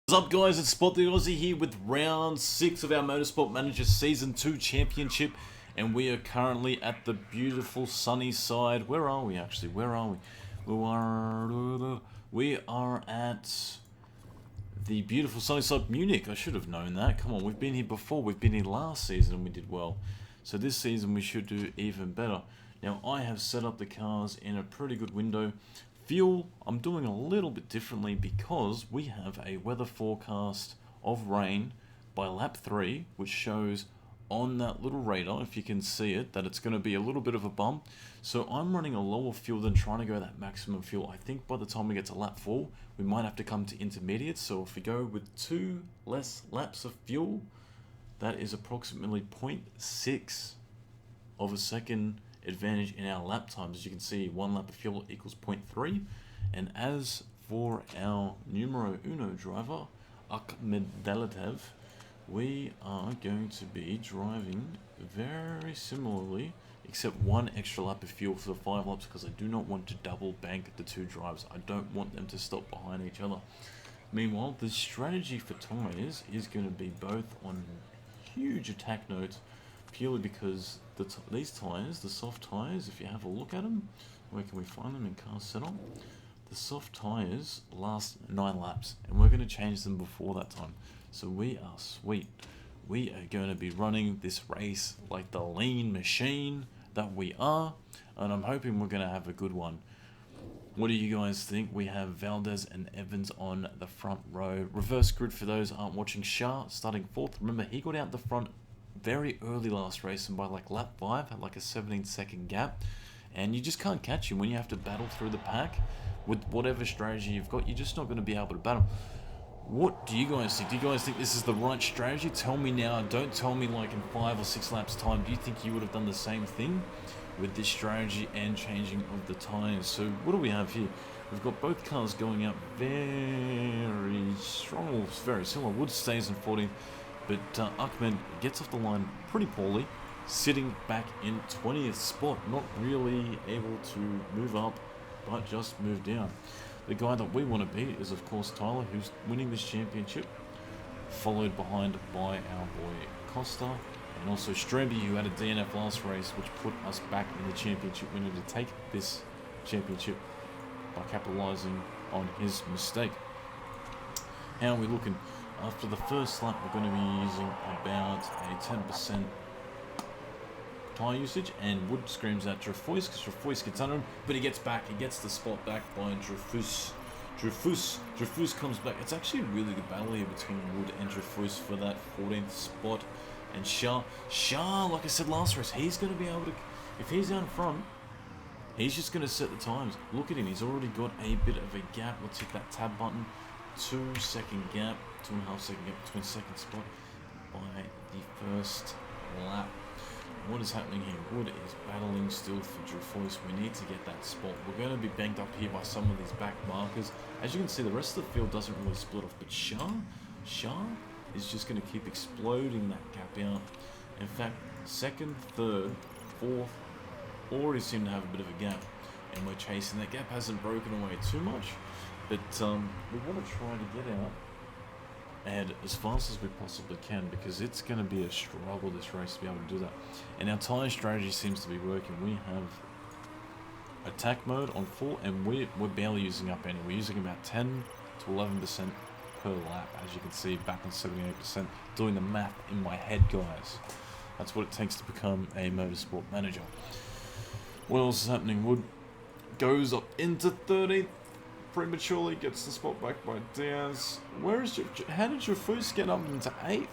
What's up guys, it's SpotTheOzzie here with round 6 of our Motorsport Manager Season 2 Championship, and we are currently at the beautiful sunny side. Where are we actually? Where are we? We are at the beautiful sunny side of Munich. I should have known that. Come on, we've been here before. We've been here last season and we did well. So this season we should do even better. Now I have set up the cars in a pretty good window. Fuel, I'm doing a little bit differently because we have a weather forecast of rain by lap 3, which shows on that little radar, if you can see it, that it's going to be a little bit of a bump. So I'm running a lower fuel than trying to go that maximum fuel. I think by the time we get to lap 4, we might have to come to intermediate. So if we go with 2 less laps of fuel, that is approximately 0.6 of a second advantage in our lap times. As you can see, 1 lap of fuel equals 0.3. And as for our numero uno driver, Ahmed, we are going to be driving very similarly, except 1 extra lap of fuel for the 5 laps, because I do not want to double bank the 2 drivers. I don't want them to stop behind each other. Meanwhile, the strategy for tyres is going to be both on huge attack notes, purely because these tyres, the soft tyres, if you have a look at them, where can we find them in car setup? The soft tyres last 9 laps, and we're going to change them before that time. So we are sweet. We are going to be running this race like the lean machine that we are, and I'm hoping we're going to have a good one. What do you guys think? We have Valdez and Evans on the front row. Reverse grid for those who aren't watching. Shah starting 4th. Remember, he got out the front very early last race, and by like lap 5 had like a 17-second gap, and you just can't catch him when you have to battle through the pack. With whatever strategy you've got, you're just not going to be able to battle. What do you guys think? Do you guys think this is the right strategy? Tell me now. Don't tell me like in 5 or 6 laps time. Do you think you would have done the same thing with this strategy and changing of the tyres? So what do we have here? We've got both cars going out very strong, very similar. Wood stays in 14th, but Ahmed gets off the line pretty poorly, sitting back in 20th spot, not really able to move up, but just move down. The guy that we want to beat is, of course, Tyler, who's winning this championship, followed behind by our boy Costa, and also Stramby, who had a DNF last race, which put us back in the championship. We need to take this championship by capitalising on his mistake. How are we looking? After the first lap, we're going to be using about a 10% tyre usage, and Wood screams out Dreyfus because Dreyfus gets under him, but he gets back. He gets the spot back by Dreyfus. Dreyfus comes back. It's actually a really good battle here between Wood and Dreyfus for that 14th spot. And Shah, like I said last race, he's going to be able to, if he's out in front, he's just going to set the times. Look at him, he's already got a bit of a gap. Let's hit that tab button. 2-second gap, 2.5-second gap between second spot by the first lap. What is happening here? Wood is battling still for Dreyfus. We need to get that spot. We're going to be banked up here by some of these back markers. As you can see, the rest of the field doesn't really split off, but Shah is just going to keep exploding that gap out. In fact, 2nd, 3rd, 4th already seem to have a bit of a gap, and we're chasing. That gap hasn't broken away too much, but we want to try to get out and as fast as we possibly can, because it's going to be a struggle this race to be able to do that. And our tyre strategy seems to be working. We have attack mode on full, and we're barely using up any. We're using about 10 to 11% per lap, as you can see, back on 78%. Doing the math in my head, guys. That's what it takes to become a motorsport manager. What else is happening? Wood goes up into 13th. Prematurely gets the spot back by Diaz. How did Dreyfus get up into 8th?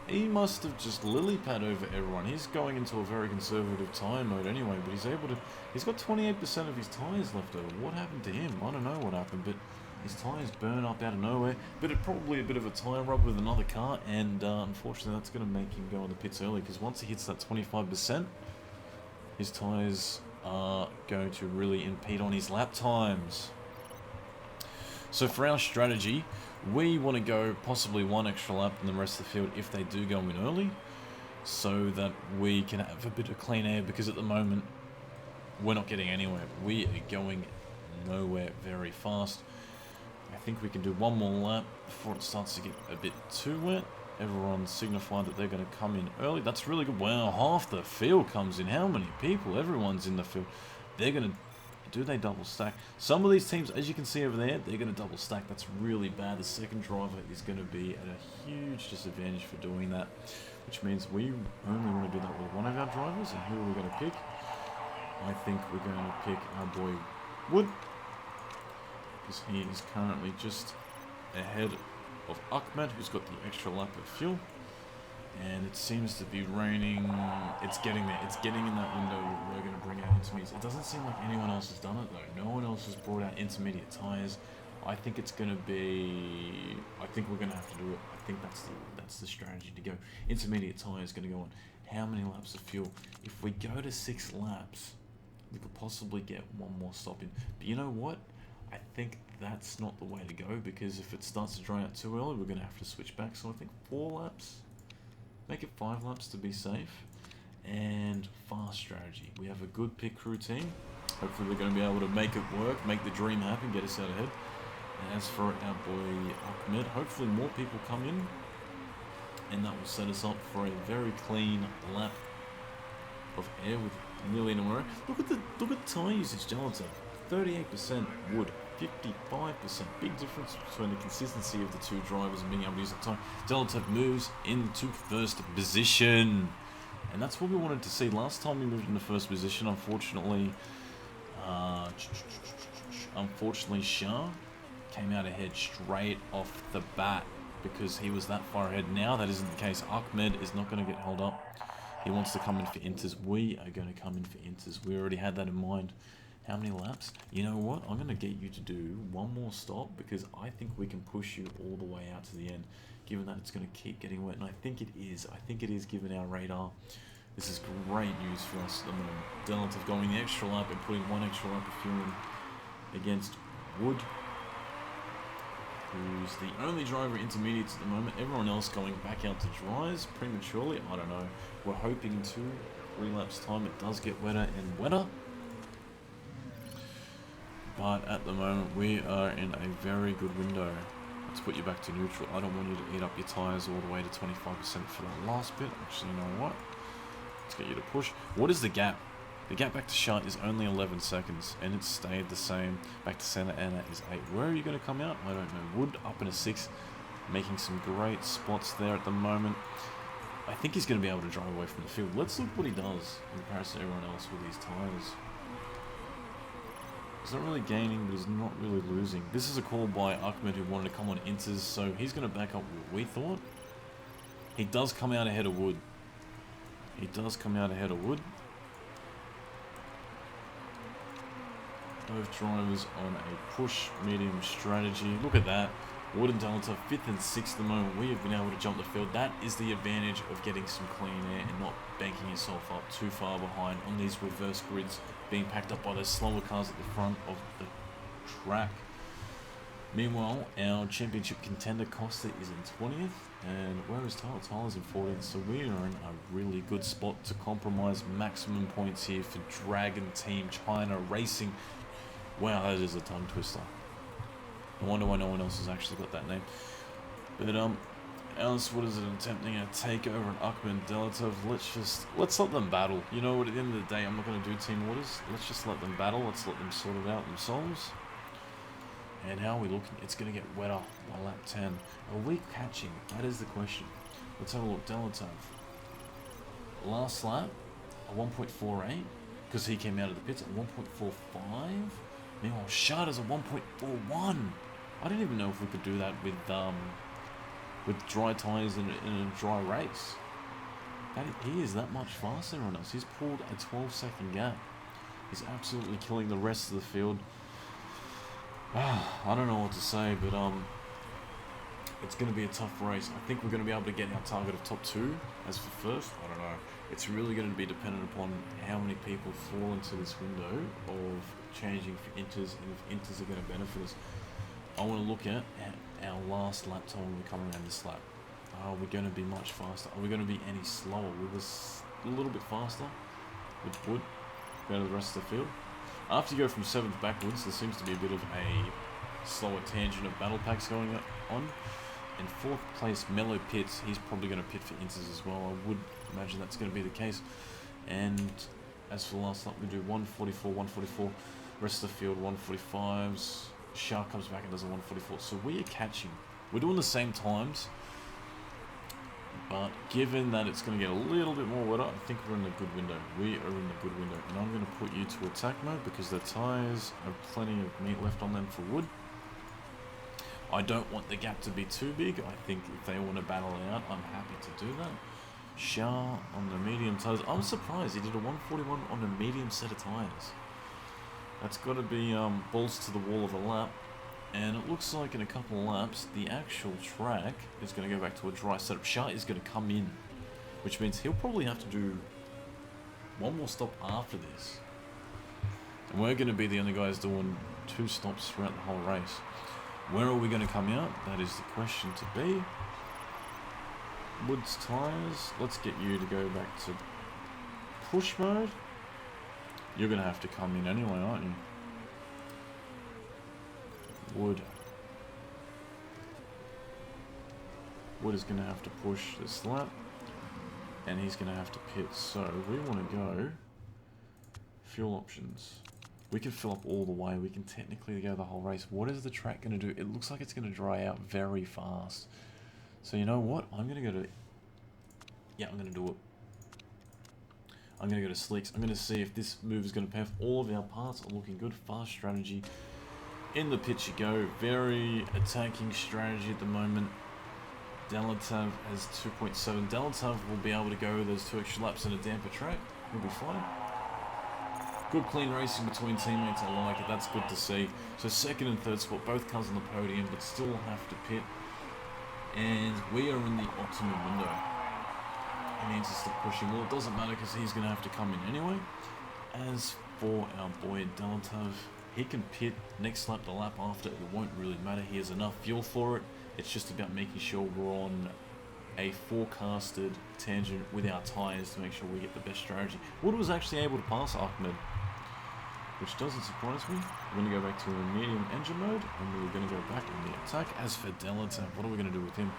He must have just lily pad over everyone. He's going into a very conservative tyre mode anyway, but he's got 28% of his tyres left over. What happened to him? I don't know what happened, but his tyres burn up out of nowhere. But it's probably a bit of a tyre rub with another car, and unfortunately that's going to make him go on the pits early, because once he hits that 25%, his tyres are going to really impede on his lap times. So for our strategy, we want to go possibly 1 extra lap than the rest of the field if they do go in early, so that we can have a bit of clean air, because at the moment we're not getting anywhere. We are going nowhere very fast. I think we can do one more lap before it starts to get a bit too wet. Everyone signified that they're going to come in early. That's really good. Wow, half the field comes in. How many people? Everyone's in the field. They're going to... Do they double stack? Some of these teams, as you can see over there, they're going to double stack. That's really bad. The second driver is going to be at a huge disadvantage for doing that, which means we only want to do that with one of our drivers. And who are we going to pick? I think we're going to pick our boy Wood, because he is currently just ahead of Ahmed, who's got the extra lap of fuel. And it seems to be raining. It's getting there. It's getting in that window. We're going to bring out intermediates. It doesn't seem like anyone else has done it, though. No one else has brought out intermediate tyres. I think it's going to be... I think we're going to have to do it. I think that's the strategy to go. Intermediate tyre is going to go on. How many laps of fuel? If we go to 6 laps, we could possibly get one more stop in. But you know what? I think that's not the way to go, because if it starts to dry out too early, we're going to have to switch back. So I think 4 laps. Make it 5 laps to be safe. And fast strategy. We have a good pit crew team. Hopefully we're going to be able to make it work, make the dream happen, get us out ahead. And as for our boy Ahmed, hopefully more people come in. And that will set us up for a very clean lap of air with nearly no error. Look at tyre usage, Delta. 38% wood. 55%. Big difference between the consistency of the two drivers and being able to use the time. Delta moves into first position. And that's what we wanted to see. Last time we moved into first position, unfortunately, Shah came out ahead straight off the bat because he was that far ahead. Now that isn't the case. Ahmed is not going to get held up. He wants to come in for inters. We are going to come in for inters. We already had that in mind. How many laps? You know what? I'm going to get you to do one more stop because I think we can push you all the way out to the end, given that it's going to keep getting wet. And I think it is. I think it is, given our radar. This is great news for us at the moment. Dylan's have going the extra lap and putting one extra lap of fuel in against Wood, who's the only driver intermediates at the moment. Everyone else going back out to dries prematurely. I don't know. We're hoping to 3 laps time it does get wetter and wetter. But at the moment, we are in a very good window. Let's put you back to neutral. I don't want you to eat up your tyres all the way to 25% for that last bit. Actually, you know what? Let's get you to push. What is the gap? The gap back to Shut is only 11 seconds, and it's stayed the same. Back to Santa Ana is 8. Where are you going to come out? I don't know. Wood up in a 6, making some great spots there at the moment. I think he's going to be able to drive away from the field. Let's look what he does in comparison to everyone else with these tyres. He's not really gaining, but he's not really losing. This is a call by Ahmed, who wanted to come on inters, so he's going to back up what we thought. He does come out ahead of Wood. He does come out ahead of Wood. Both drivers on a push medium strategy. Look at that. Wood and Delta 5th and 6th at the moment. We have been able to jump the field. That is the advantage of getting some clean air and not banking yourself up too far behind on these reverse grids, being packed up by those slower cars at the front of the track. Meanwhile, our championship contender Costa is in 20th, and where is Tyler? Tyler's in 14th, so we are in a really good spot to compromise maximum points here for Dragon Team China Racing. Wow, that is a tongue twister. I wonder why no one else has actually got that name. But Alice, what is it, attempting a takeover on Ahmed and Delatov? Let's let them battle. You know what, at the end of the day, I'm not going to do team orders. Let's just let them battle. Let's let them sort it out themselves. And how are we looking? It's going to get wetter by lap 10. Are we catching? That is the question. Let's have a look. Delatov. Last lap, a 1.48, because he came out of the pits at 1.45. Meanwhile, Shard is a 1.41. I didn't even know if we could do that with dry tyres in a dry race. He is that much faster than everyone else. He's pulled a 12-second gap. He's absolutely killing the rest of the field. I don't know what to say, but it's going to be a tough race. I think we're going to be able to get our target of top 2 as for first. I don't know. It's really going to be dependent upon how many people fall into this window of changing for inters, and if inters are going to benefit us. I want to look at our last lap time when we come around this lap. Are we going to be much faster? Are we going to be any slower? We were a little bit faster with Wood compared to the rest of the field. After you go from 7th backwards, there seems to be a bit of a slower tangent of battle packs going on. In 4th place, Mellow pits. He's probably going to pit for Inters as well. I would imagine that's going to be the case. And as for the last lap, we do 144, 144. Rest of the field, 145s. Shark comes back and does a 144. So we are catching. We're doing the same times. But given that it's going to get a little bit more wetter, I think we're in a good window. We are in a good window. And I'm going to put you to attack mode because the tyres have plenty of meat left on them for wood. I don't want the gap to be too big. I think if they want to battle it out, I'm happy to do that. Shah on the medium tyres. I'm surprised he did a 141 on a medium set of tyres. That's got to be balls to the wall of a lap. And it looks like in a couple of laps, the actual track is going to go back to a dry setup. Shah is going to come in, which means he'll probably have to do one more stop after this. And we're going to be the only guys doing 2 stops throughout the whole race. Where are we going to come out? That is the question to be. Wood's tyres. Let's get you to go back to push mode. You're going to have to come in anyway, aren't you? Wood is going to have to push this lap. And he's going to have to pit. So we want to go fuel options. We can fill up all the way. We can technically go the whole race. What is the track going to do? It looks like it's going to dry out very fast. So you know what? I'm going to go to... Yeah, I'm going to do it. I'm going to go to Slicks. I'm going to see if this move is going to pay off. All of our parts are looking good. Fast strategy. In the pit you go. Very attacking strategy at the moment. Dalatav has 2.7. Dalatav will be able to go those 2 extra laps in a damper track. He'll be fine. Good clean racing between teammates, I like it, that's good to see. So 2nd and 3rd spot, both cars on the podium, but still have to pit. And we are in the optimum window. He needs to stop pushing. Well, it doesn't matter because he's going to have to come in anyway. As for our boy Dalatav, he can pit next lap, the lap after, it won't really matter. He has enough fuel for it. It's just about making sure we're on a forecasted tangent with our tyres to make sure we get the best strategy. Wood was actually able to pass Ahmed, which doesn't surprise me. We're going to go back to a medium engine mode, and we're going to go back on the attack. As for Dalatav, what are we going to do with him?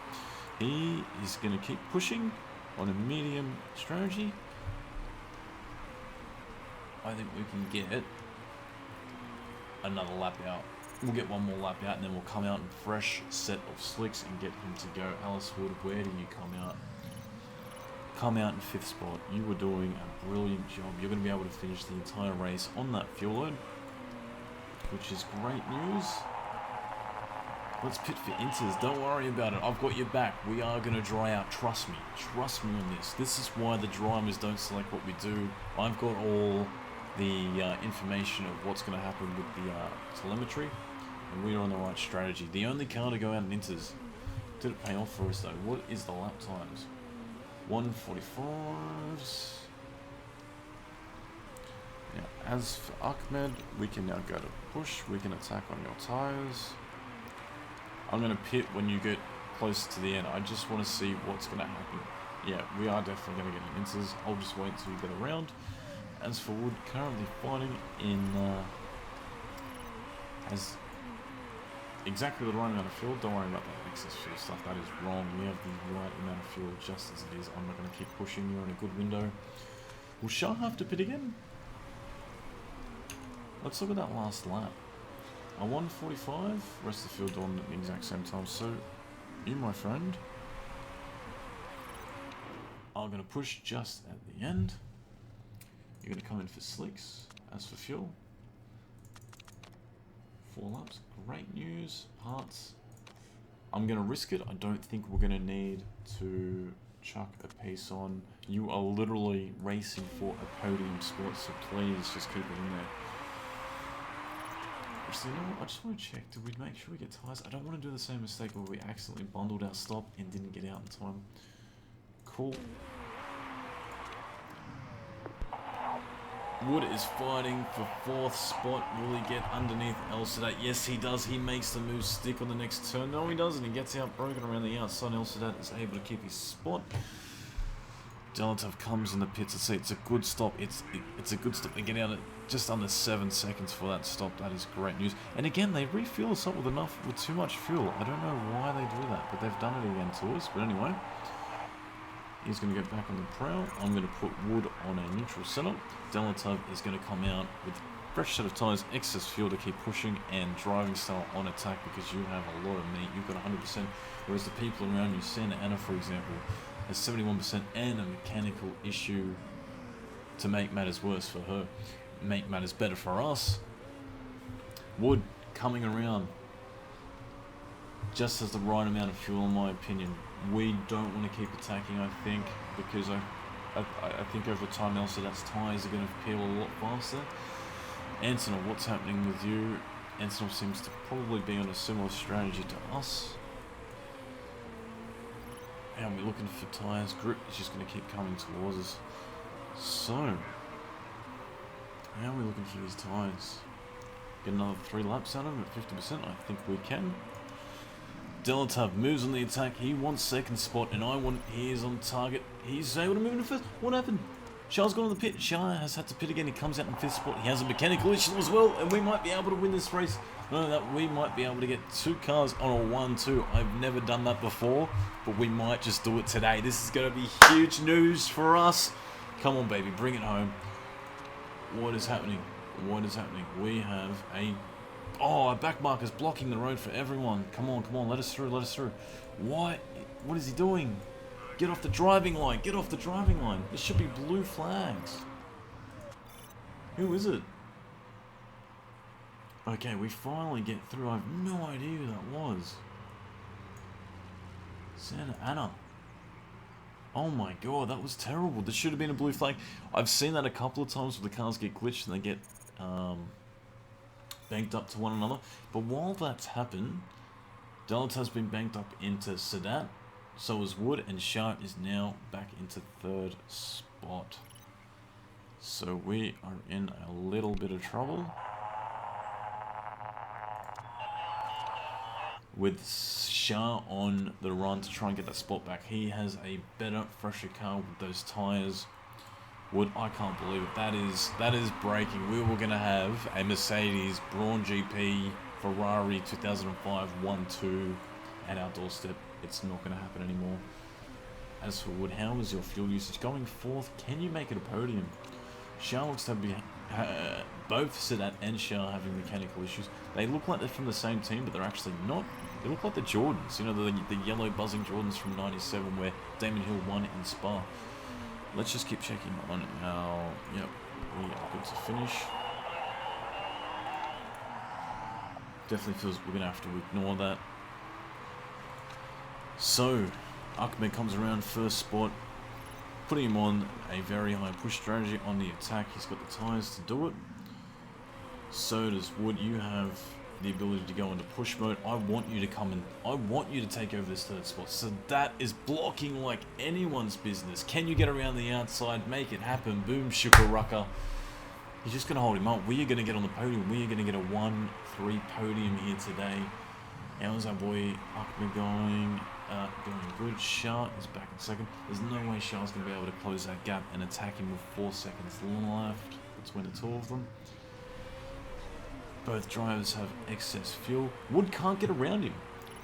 He is going to keep pushing on a medium strategy. I think we can get another lap out. We'll get one more lap out, and then we'll come out in a fresh set of slicks and get him to go. Alice Wood, where do you come out? Come out in 5th spot. You were doing a brilliant job. You're going to be able to finish the entire race on that fuel load, which is great news. Let's pit for Inters. Don't worry about it. I've got your back. We are going to dry out. Trust me. Trust me on this. This is why the drivers don't select what we do. I've got all the information of what's going to happen with the telemetry, and we are on the right strategy. The only car to go out in Inters. Did it pay off for us though? What is the lap times? 145s. Now, as for Ahmed, we can now go to push. We can attack on your tyres. I'm going to pit when you get close to the end. I just want to see what's going to happen. Yeah, we are definitely going to get an Inters. I'll just wait until you get around. As for Wood, currently fighting in has exactly the right amount of fuel. Don't worry about that excess fuel stuff. That is wrong. We have the right amount of fuel just as it is. I'm not going to keep pushing. You're in a good window. Will Shah have to pit again? Let's look at that last lap. A 145. Rest of the field on at the exact same time. So, you, my friend, are going to push just at the end. You're going to come in for slicks. As for fuel, 4 laps. Great news. Parts. I'm going to risk it. I don't think we're going to need to chuck a piece on. You are literally racing for a podium spot, so please just keep it in there. Actually, you know what? I just want to check. Did we make sure we get tyres? I don't want to do the same mistake where we accidentally bundled our stop and didn't get out in time. Cool. Wood is fighting for 4th spot. Will he get underneath El Sadat? Yes, he does. He makes the move stick on the next turn. No, he doesn't. He gets out broken around the outside. El Sadat is able to keep his spot. Delatov comes in the pits. Let's see, it's a good stop. It's a good stop. They get out at just under 7 seconds for that stop. That is great news. And again, they refuel us up with too much fuel. I don't know why they do that, but they've done it again to us. But anyway, he's going to get back on the prowl. I'm going to put Wood on a neutral setup. Delatov is going to come out with fresh set of tyres, excess fuel to keep pushing, and driving style on attack because you have a lot of meat. You've got 100%, whereas the people around you, Santa Ana, for example, has 71% and a mechanical issue to make matters worse for her. Make matters better for us. Wood coming around just has the right amount of fuel in my opinion. We don't want to keep attacking, I think, because I think over time Elsad's tyres are going to peel a lot faster. Antonov, what's happening with you? Antonov seems to probably be on a similar strategy to us. And we're looking for tyres. Grip is just going to keep coming towards us. So, how are we looking for these tyres? Get another 3 laps out of them at 50%? I think we can. Delatov moves on the attack. He wants second spot, and he is on target. He's able to move into first. What happened? Shah's gone on the pit. Shah has had to pit again. He comes out in 5th spot. He has a mechanical issue as well, and we might be able to win this race. No, that we might be able to get 2 cars on a 1-2. I've never done that before, but we might just do it today. This is going to be huge news for us. Come on, baby, bring it home. What is happening? What is happening? We have a... Oh, our back marker's blocking the road for everyone. Come on, come on, let us through, let us through. What? What is he doing? Get off the driving line. Get off the driving line. There should be blue flags. Who is it? Okay, we finally get through. I have no idea who that was. Santa Ana. Oh my god, that was terrible. There should have been a blue flag. I've seen that a couple of times where the cars get glitched and they get banked up to one another. But while that's happened, Delatav's been banked up into Sadat. So is Wood, and Shah is now back into 3rd spot. So we are in a little bit of trouble with Shah on the run to try and get that spot back. He has a better, fresher car with those tyres. Wood, I can't believe it. That is breaking. We were going to have a Mercedes Braun GP Ferrari 2005 1-2 at our doorstep. It's not going to happen anymore. As for Wood, how is your fuel usage? Going 4th, can you make it a podium? Shah looks to be both Sadat and Shah having mechanical issues. They look like they're from the same team, but they're actually not. They look like the Jordans, you know, the yellow buzzing Jordans from '97 where Damon Hill won in Spa. Let's just keep checking on our... Yep, we are good to finish. Definitely feels we're going to have to ignore that. So, Ahmed comes around 1st spot, putting him on a very high push strategy on the attack. He's got the tyres to do it. So does Wood. You have the ability to go into push mode. I want you to come in. I want you to take over this 3rd spot. So that is blocking like anyone's business. Can you get around the outside? Make it happen. Boom, shukarucka. He's just going to hold him up. We are going to get on the podium. We are going to get a 1-3 podium here today. How's our boy Ahmed going? Going good. Shah is back in 2nd. There's no way Shah's going to be able to close that gap and attack him with 4 seconds left between the 2 of them. Both drivers have excess fuel. Wood can't get around him.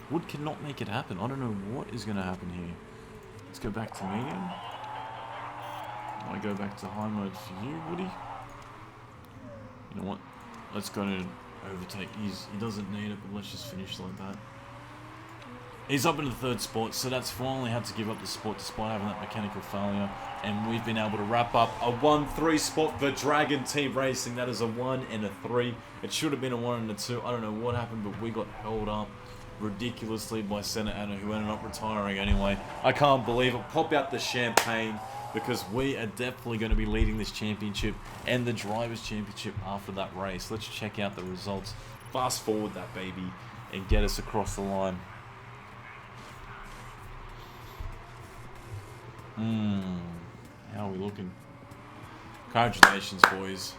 Wood cannot make it happen. I don't know what is going to happen here. Let's go back to medium. I go back to high mode for you, Woody. You know what? Let's go to overtake. He doesn't need it, but let's just finish like that. He's up into the 3rd spot, so that's finally had to give up the spot despite having that mechanical failure. And we've been able to wrap up a 1-3 spot for Dragon Team Racing. That is a 1 and a 3. It should have been a 1 and a 2. I don't know what happened, but we got held up ridiculously by Santa Ana, who ended up retiring anyway. I can't believe it. Pop out the champagne, because we are definitely going to be leading this championship and the Drivers' Championship after that race. Let's check out the results. Fast forward that baby and get us across the line. How are we looking? Congratulations, boys.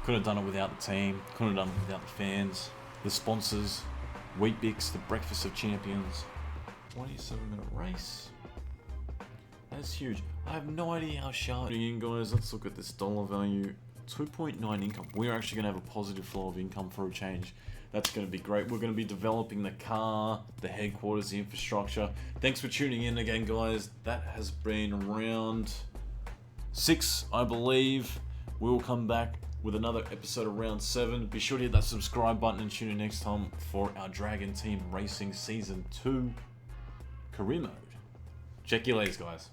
Could have done it without the team. Could have done it without the fans, the sponsors, Weet-Bix, the Breakfast of Champions. 27-minute race. That's huge. I have no idea how sharp. In guys, let's look at this dollar value. 2.9 income. We're actually going to have a positive flow of income for a change. That's going to be great. We're going to be developing the car, the headquarters, the infrastructure. Thanks for tuning in again, guys. That has been round 6, I believe. We will come back with another episode of round 7. Be sure to hit that subscribe button and tune in next time for our Dragon Team Racing Season 2 career mode. Check you later, guys.